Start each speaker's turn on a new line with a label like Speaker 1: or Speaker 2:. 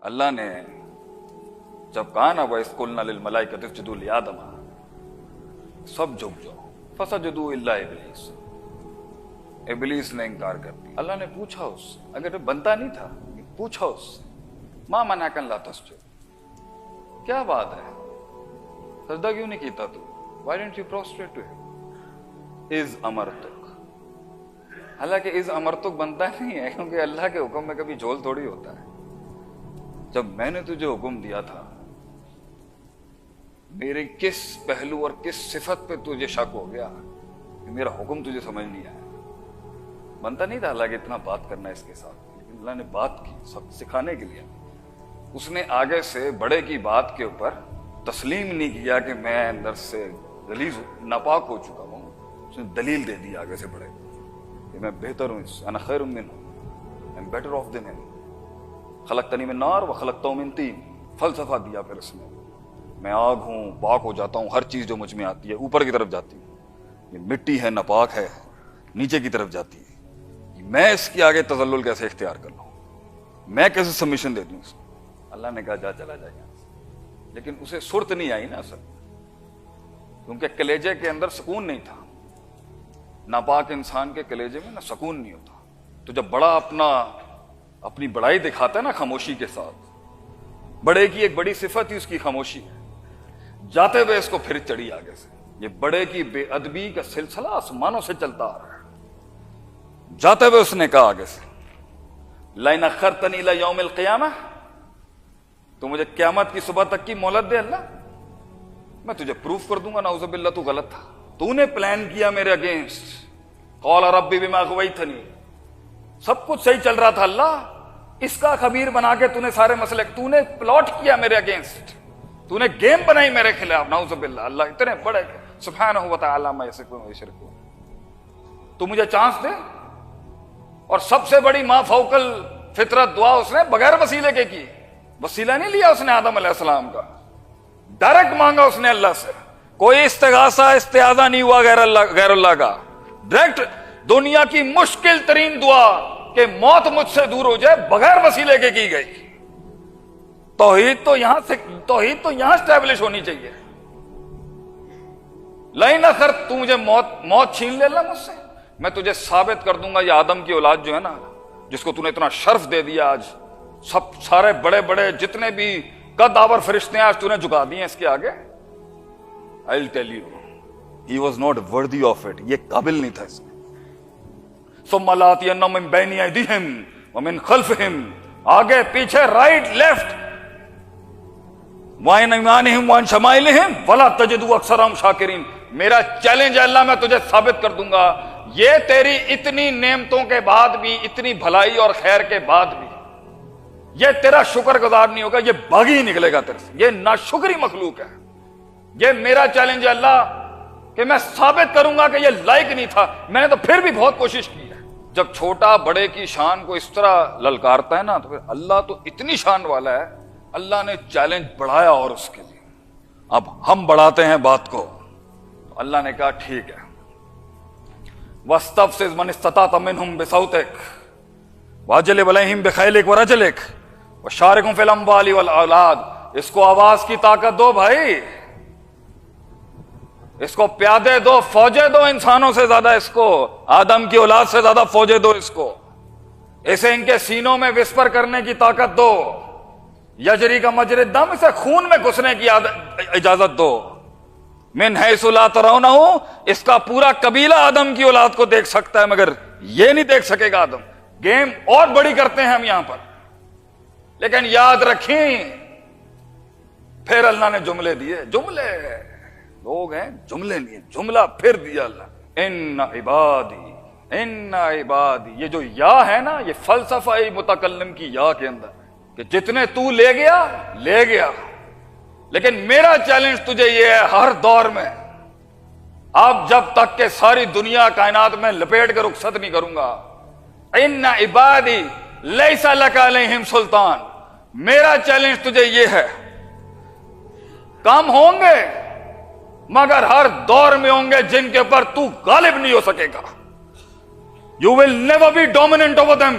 Speaker 1: اللہ نے جب کہا نا وَإِذْ قُلْنَا لِلْمَلَائِكَةِ اسْجُدُوا لِآدَمَ، سب جھک جاؤ، فَسَجَدُوا إِلَّا إِبْلِيسَ، ابلیس نے انکار کر دیا۔ اللہ نے پوچھا اس سے، اگر بنتا نہیں تھا پوچھا اس سے مَا مَنَعَكَ أَلَّا تَسْجُدَ، کیا بات ہے سجدہ کیوں نہیں کیتا تو؟ Why didn't you prostrate to him؟ اِذْ أَمَرْتُكَ، حالانکہ اِذْ أَمَرْتُكَ بنتا نہیں ہے، کیونکہ اللہ کے حکم میں کبھی جھول تھوڑی ہوتا ہے۔ جب میں نے تجھے حکم دیا تھا، میرے کس پہلو اور کس صفت پہ تجھے شک ہو گیا کہ میرا حکم تجھے سمجھ نہیں آیا؟ بنتا نہیں تھا اللہ کہ اتنا بات کرنا ہے اس کے ساتھ، لیکن اللہ نے بات کی سب سکھانے کے لیے۔ اس نے آگے سے بڑے کی بات کے اوپر تسلیم نہیں کیا کہ میں اندر سے غلیظ ناپاک ہو چکا ہوں، اس نے دلیل دے دی آگے سے بڑے کہ میں بہتر ہوں، انا خیر منہ، I'm better off than him، خلقتنی من نار وخلقتہ من طین، فلسفہ دیا پھر اس نے، میں آگ ہوں، پاک ہو جاتا ہوں، ہر چیز جو مجھ میں آتی ہے اوپر کی طرف جاتی ہے، یہ مٹی ہے ناپاک ہے نیچے کی طرف جاتی ہے، میں اس کے آگے تذلل کیسے اختیار کر لوں، میں کیسے سبمیشن دے دوں اس کو؟ اللہ نے کہا جا چلا جائے یہاں سے، لیکن اسے سرت نہیں آئی نا اصل، کیونکہ کلیجے کے اندر سکون نہیں تھا۔ ناپاک انسان کے کلیجے میں نا سکون نہیں ہوتا، تو جب بڑا اپنی بڑائی دکھاتا ہے نا خاموشی کے ساتھ، بڑے کی ایک بڑی صفت ہی اس کی خاموشی ہے، جاتے ہوئے اس کو پھر چڑھی آگے سے، یہ بڑے کی بے ادبی کا سلسلہ آسمانوں سے چلتا آ رہا ہے۔ جاتے ہوئے اس نے کہا آگے سے لَئِنْ أَخَّرْتَنِي إِلَىٰ يَوْمِ الْقِيَامَةِ، تو مجھے قیامت کی صبح تک کی مہلت دے اللہ، میں تجھے پروف کر دوں گا نعوذ باللہ تو غلط تھا، تو نے پلان کیا میرے اگینسٹ، قَالَ رَبِّ بِمَا أَغْوَيْتَنِي، سب کچھ صحیح چل رہا تھا اللہ، اس کا خبیر بنا کے تو نے سارے مسئلے، تو نے پلاٹ کیا میرے اگینسٹ، تو نے گیم بنائی میرے خلاف، نعوذ باللہ، اللہ اتنے بڑے سبحانہ و تعالی عما یصفون ویشرکون، تو مجھے چانس دے۔ اور سب سے بڑی ما فوق الفطرت دعا اس نے بغیر وسیلے کے کی، وسیلہ نہیں لیا اس نے آدم علیہ السلام کا، ڈائریکٹ مانگا اس نے اللہ سے، کوئی استغاثہ استعاذہ نہیں ہوا غیر اللہ کا، ڈائریکٹ دنیا کی مشکل ترین دعا کہ موت مجھ سے دور ہو جائے بغیر وسیلے کے کی گئی۔ توحید تو یہاں اسٹیبلش ہونی چاہیے۔ لائن اخر تو مجھے موت چھین لے اللہ مجھ سے، میں تجھے ثابت کر دوں گا یہ آدم کی اولاد جو ہے نا، جس کو تو نے اتنا شرف دے دیا، آج سب سارے بڑے بڑے جتنے بھی قد آور فرشتے ہیں آج تو نے جھکا دیے اس کے آگے۔ I'll tell you he was not worthy of it، یہ قابل نہیں تھا اس میں۔ ثم لآتینہم من بین ایدیہم ومن خلفہم، آگے پیچھے رائٹ لیفٹ، وعن ایمانہم وعن شمائلہم ولا تجد اکثرہم شاکرین۔ میرا چیلنج ہے اللہ، میں تجھے ثابت کر دوں گا یہ تیری اتنی نعمتوں کے بعد بھی، اتنی بھلائی اور خیر کے بعد بھی یہ تیرا شکر گزار نہیں ہوگا، یہ باغی نکلے گا تیرے سے، یہ ناشکری مخلوق ہے۔ یہ میرا چیلنج ہے اللہ کہ میں ثابت کروں گا کہ یہ لائق نہیں تھا، میں نے تو پھر بھی بہت کوشش کی ہے۔ جب چھوٹا بڑے کی شان کو اس طرح للکارتا ہے نا، تو پھر اللہ تو اتنی شان والا ہے، اللہ نے چیلنج بڑھایا اور اس کے لیے اب ہم بڑھاتے ہیں بات کو، تو اللہ نے کہا ٹھیک ہے، وَاسْتَفْزِزْ مَنِ اسْتَطَعْتَ مِنْهُمْ بِصَوْتِكَ وَأَجْلِبْ عَلَيْهِمْ بِخَيْلِكَ وَرَجْلِكَ وَشَارِكْهُمْ فِي الْأَمْوَالِ وَالْأَوْلَادِ، اس کو آواز کی طاقت دو بھائی، اس کو پیادے دو، فوجیں دو، انسانوں سے زیادہ اس کو، آدم کی اولاد سے زیادہ فوجیں دو اس کو، اسے ان کے سینوں میں وسپر کرنے کی طاقت دو، یجری کا مجری الدم، اسے خون میں گھسنے کی اجازت دو، من حیث لا ترونہ، اس کا پورا قبیلہ آدم کی اولاد کو دیکھ سکتا ہے مگر یہ نہیں دیکھ سکے گا آدم۔ گیم اور بڑی کرتے ہیں ہم یہاں پر، لیکن یاد رکھیں پھر اللہ نے جملے دیے، جملے لوگ ہیں، جملے نہیں ہیں، جملہ پھر دیا اللہ، ان عبادی، یہ جو یا ہے نا، یہ فلسفہ متکلم کی یا کے اندر کہ جتنے تو لے گیا لے گیا، لیکن میرا چیلنج تجھے یہ ہے ہر دور میں، اب جب تک کہ ساری دنیا کائنات میں لپیٹ کے رخصت نہیں کروں گا، ان عبادی لیس لک علیہم سلطان، میرا چیلنج تجھے یہ ہے، کام ہوں گے مگر ہر دور میں ہوں گے جن کے اوپر تو غالب نہیں ہو سکے گا، you will never be dominant over them،